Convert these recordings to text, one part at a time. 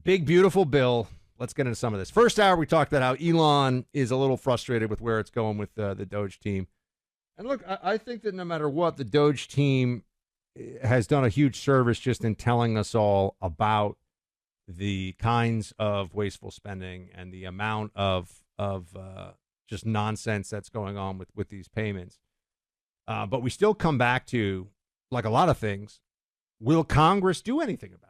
Big, beautiful bill. Let's get into some of this. First hour, we talked about how Elon is a little frustrated with where it's going with the Doge team. And look, I think that no matter what, the Doge team has done a huge service just in telling us all about the kinds of wasteful spending and the amount of just nonsense that's going on with these payments. But we still come back to, like a lot of things, will Congress do anything about it?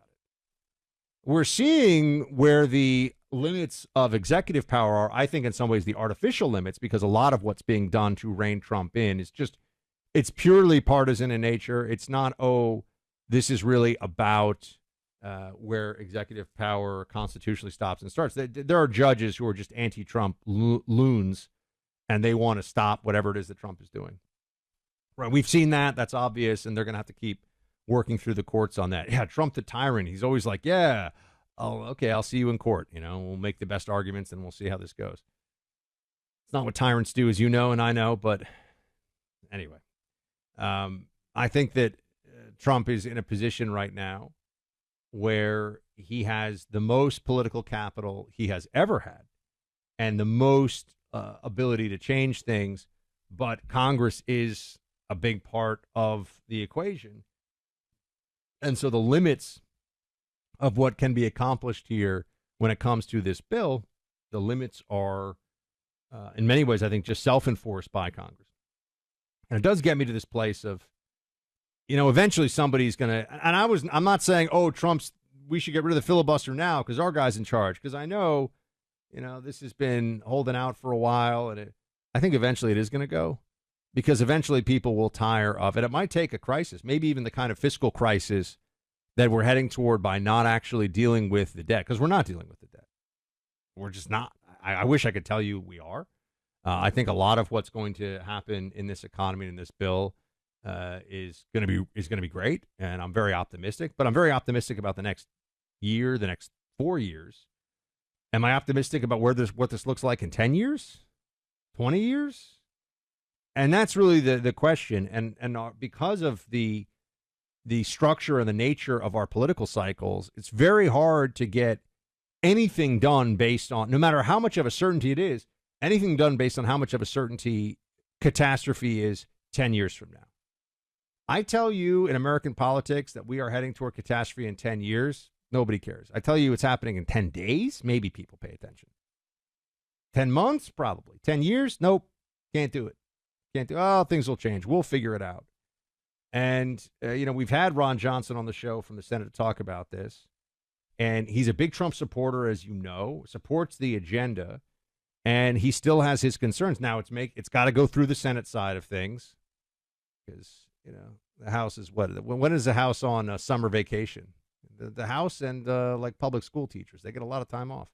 We're seeing where the limits of executive power are, I think, in some ways, the artificial limits, because a lot of what's being done to rein Trump in is just, it's purely partisan in nature. It's not, this is really about where executive power constitutionally stops and starts. There are judges who are just anti-Trump loons, and they want to stop whatever it is that Trump is doing. Right? We've seen that. That's obvious, and they're going to have to keep working through the courts on that. Yeah, Trump the tyrant. He's always like, yeah, I'll see you in court. We'll make the best arguments, and we'll see how this goes. It's not what tyrants do, as you know and I know, but anyway. I think that Trump is in a position right now where he has the most political capital he has ever had and the most ability to change things, but Congress is a big part of the equation. And so the limits of what can be accomplished here when it comes to this bill, the limits are, in many ways, I think, just self-enforced by Congress. And it does get me to this place of, eventually somebody's going to, and I'm not saying, we should get rid of the filibuster now because our guy's in charge. Because I know, this has been holding out for a while. And I think eventually it is going to go, because eventually people will tire of it. It might take a crisis, maybe even the kind of fiscal crisis that we're heading toward by not actually dealing with the debt, because we're not dealing with the debt. We're just not. I wish I could tell you we are. I think a lot of what's going to happen in this economy and in this bill is going to be great, and I'm very optimistic. But I'm very optimistic about the next year, the next 4 years. Am I optimistic about what this looks like in 10 years, 20 years? And that's really the question. And because of the structure and the nature of our political cycles, it's very hard to get anything done based on, no matter how much of a certainty it is, anything done based on how much of a certainty catastrophe is 10 years from now. I tell you in American politics that we are heading toward catastrophe in 10 years. Nobody cares. I tell you it's happening in 10 days. Maybe people pay attention. 10 months, probably. 10 years? Nope. Can't do it. Things will change. We'll figure it out. And, we've had Ron Johnson on the show from the Senate to talk about this. And he's a big Trump supporter, as you know, supports the agenda. And he still has his concerns. Now, it's got to go through the Senate side of things because, the House is when is the House on summer vacation? The House and like public school teachers, they get a lot of time off.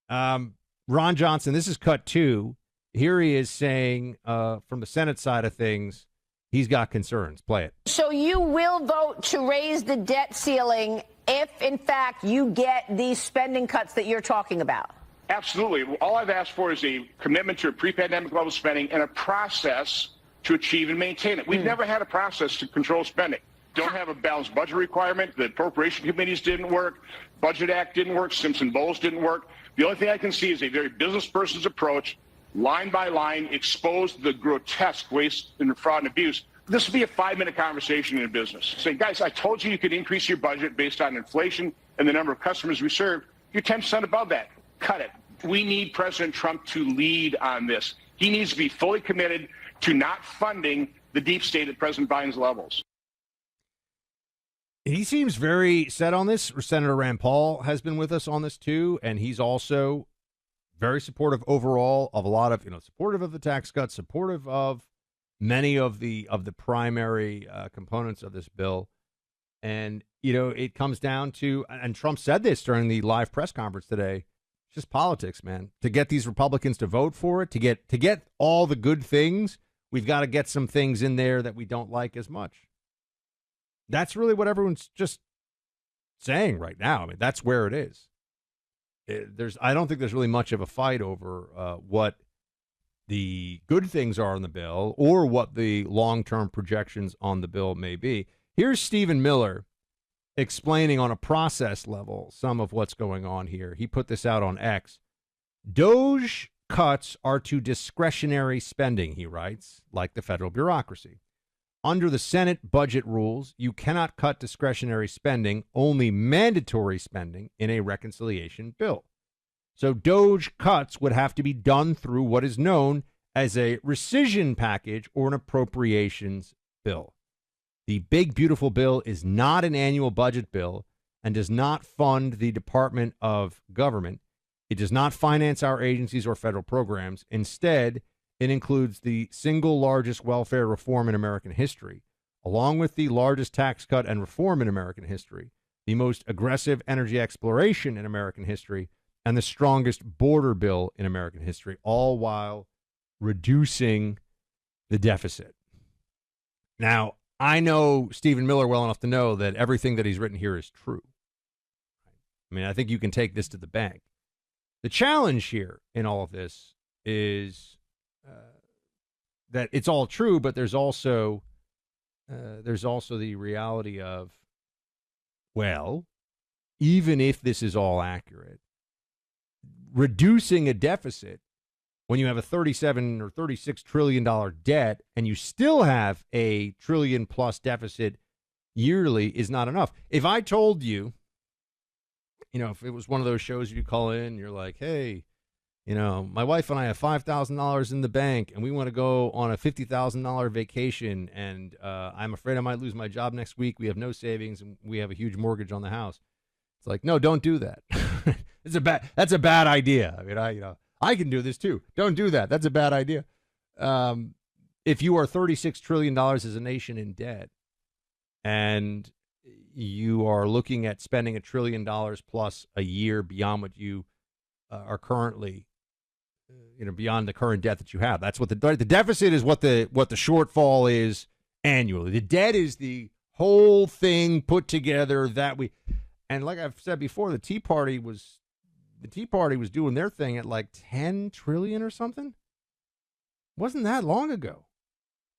Ron Johnson, this is cut 2. Here he is saying from the Senate side of things, he's got concerns. Play it. So you will vote to raise the debt ceiling if, in fact, you get these spending cuts that you're talking about? Absolutely. All I've asked for is a commitment to a pre-pandemic level spending and a process to achieve and maintain it. We've never had a process to control spending. Don't have a balanced budget requirement. The appropriation committees didn't work. Budget Act didn't work. Simpson-Bowles didn't work. The only thing I can see is a very business person's approach, line by line, expose the grotesque waste and fraud and abuse. This would be a 5-minute conversation in a business. Say, guys, I told you could increase your budget based on inflation and the number of customers we serve. You're 10% above that. Cut it. We need President Trump to lead on this. He needs to be fully committed to not funding the deep state at President Biden's levels. He seems very set on this. Senator Rand Paul has been with us on this too, and he's also very supportive overall of a lot of, supportive of the tax cuts, supportive of many of the primary components of this bill. And, it comes down to, and Trump said this during the live press conference today, it's just politics, man. To get these Republicans to vote for it, to get all the good things, we've got to get some things in there that we don't like as much. That's really what everyone's just saying right now. I mean, that's where it is. I don't think there's really much of a fight over what the good things are in the bill or what the long-term projections on the bill may be. Here's Stephen Miller explaining on a process level some of what's going on here. He put this out on X. Doge cuts are to discretionary spending, he writes, like the federal bureaucracy. Under the Senate budget rules, you cannot cut discretionary spending, only mandatory spending in a reconciliation bill. So Doge cuts would have to be done through what is known as a rescission package or an appropriations bill. The big, beautiful bill is not an annual budget bill and does not fund the Department of Government. It does not finance our agencies or federal programs. Instead, it includes the single largest welfare reform in American history, along with the largest tax cut and reform in American history, the most aggressive energy exploration in American history, and the strongest border bill in American history, all while reducing the deficit. Now, I know Stephen Miller well enough to know that everything that he's written here is true. I mean, I think you can take this to the bank. The challenge here in all of this is that it's all true, but there's also the reality of, well, even if this is all accurate, reducing a deficit when you have a $37 or $36 trillion debt and you still have a trillion plus deficit yearly is not enough. If I told you, if it was one of those shows you call in, you're like, hey, my wife and I have $5,000 in the bank and we want to go on a $50,000 vacation and I'm afraid I might lose my job next week. We have no savings and we have a huge mortgage on the house. It's like, no, don't do that. That's a bad idea. I mean, I can do this too. Don't do that. That's a bad idea. If you are $36 trillion as a nation in debt and you are looking at spending $1 trillion plus a year beyond what you are currently, beyond the current debt that you have. That's what the deficit is. What the shortfall is annually. The debt is the whole thing put together and like I've said before, the Tea Party was doing their thing at like 10 trillion or something. Wasn't that long ago?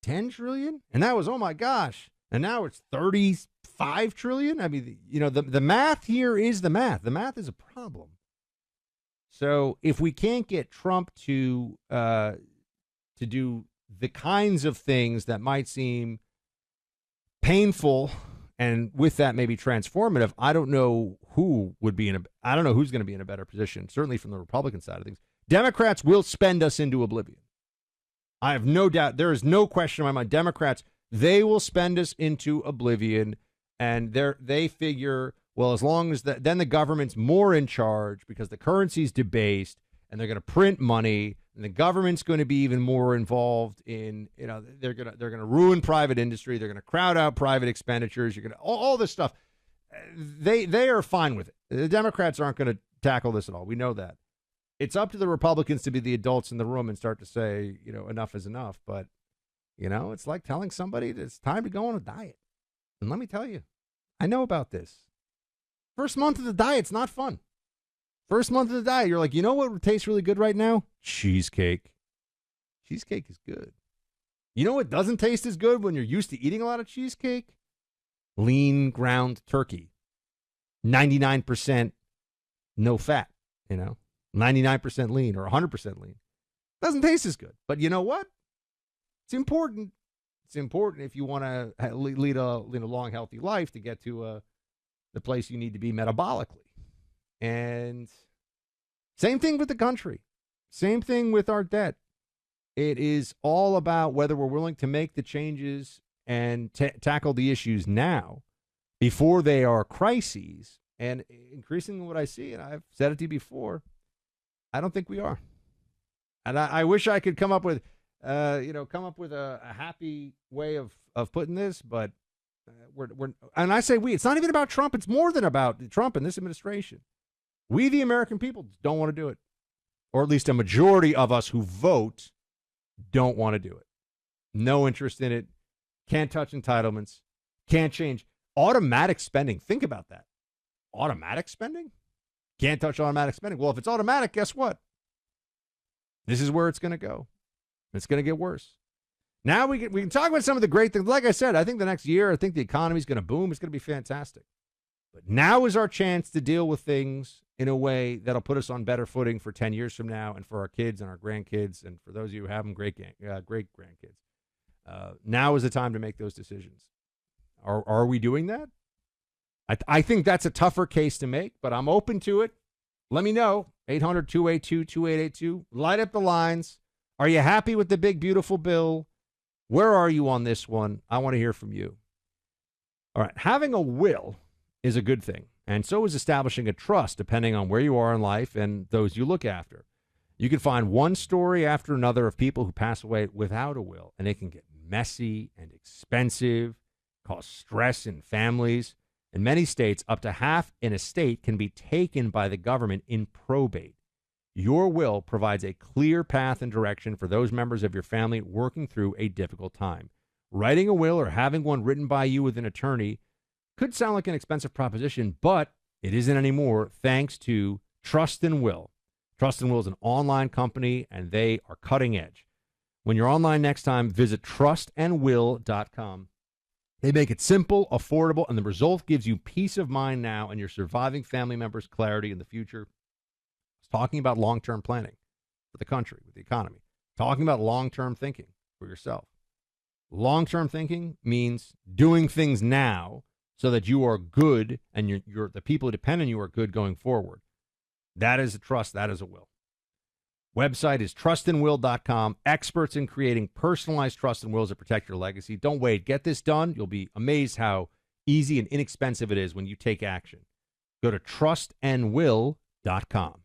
10 trillion, and that was, oh my gosh. And now it's 35 trillion. I mean, the math here is the math. The math is a problem. So if we can't get Trump to do the kinds of things that might seem painful and with that maybe transformative, I don't know who's going to be in a better position, certainly from the Republican side of things. Democrats will spend us into oblivion. I have no doubt. There is no question in my mind. Democrats, they will spend us into oblivion, and they figure, well, as long as then the government's more in charge because the currency's debased, and they're going to print money, and the government's going to be even more involved in, they're going to ruin private industry, they're going to crowd out private expenditures, you're going to all this stuff. They are fine with it. The Democrats aren't going to tackle this at all. We know that. It's up to the Republicans to be the adults in the room and start to say, enough is enough. But, it's like telling somebody that it's time to go on a diet. And let me tell you, I know about this. First month of the diet's not fun. First month of the diet, you're like, what tastes really good right now? Cheesecake. Cheesecake is good. You know what doesn't taste as good when you're used to eating a lot of cheesecake? Lean ground turkey. 99% no fat, 99% lean or 100% lean. Doesn't taste as good. But you know what? It's important. It's important if you want to lead a long, healthy life to get to the place you need to be metabolically. And same thing with the country. Same thing with our debt. It is all about whether we're willing to make the changes and tackle the issues now before they are crises. And increasingly what I see, and I've said it to you before, I don't think we are. And I wish I could come up with a happy way of putting this, but we're and I say we, it's not even about Trump. It's more than about Trump and this administration. We, the American people, don't want to do it. Or at least a majority of us who vote don't want to do it. No interest in it. Can't touch entitlements. Can't change. Automatic spending. Think about that. Automatic spending? Can't touch automatic spending. Well, if it's automatic, guess what? This is where it's going to go. It's going to get worse. Now we can talk about some of the great things. Like I said, I think the next year, I think the economy is going to boom. It's going to be fantastic. But now is our chance to deal with things in a way that'll put us on better footing for 10 years from now and for our kids and our grandkids. And for those of you who have them, great grandkids. Now is the time to make those decisions. Are we doing that? I think that's a tougher case to make, but I'm open to it. Let me know. 800-282-2882. Light up the lines. Are you happy with the big, beautiful bill? Where are you on this one? I want to hear from you. All right. Having a will is a good thing, and so is establishing a trust, depending on where you are in life and those you look after. You can find one story after another of people who pass away without a will, and it can get messy and expensive, cause stress in families. In many states, up to half an estate can be taken by the government in probate. Your will provides a clear path and direction for those members of your family working through a difficult time. Writing a will or having one written by you with an attorney could sound like an expensive proposition, but it isn't anymore thanks to Trust and Will. Trust and Will is an online company, and they are cutting edge. When you're online next time, visit trustandwill.com. They make it simple, affordable, and the result gives you peace of mind now and your surviving family members clarity in the future. I was talking about long-term planning for the country, with the economy. Talking about long-term thinking for yourself. Long-term thinking means doing things now so that you are good and the people who depend on you are good going forward. That is a trust. That is a will. Website is trustandwill.com. Experts in creating personalized trust and wills that protect your legacy. Don't wait. Get this done. You'll be amazed how easy and inexpensive it is when you take action. Go to trustandwill.com.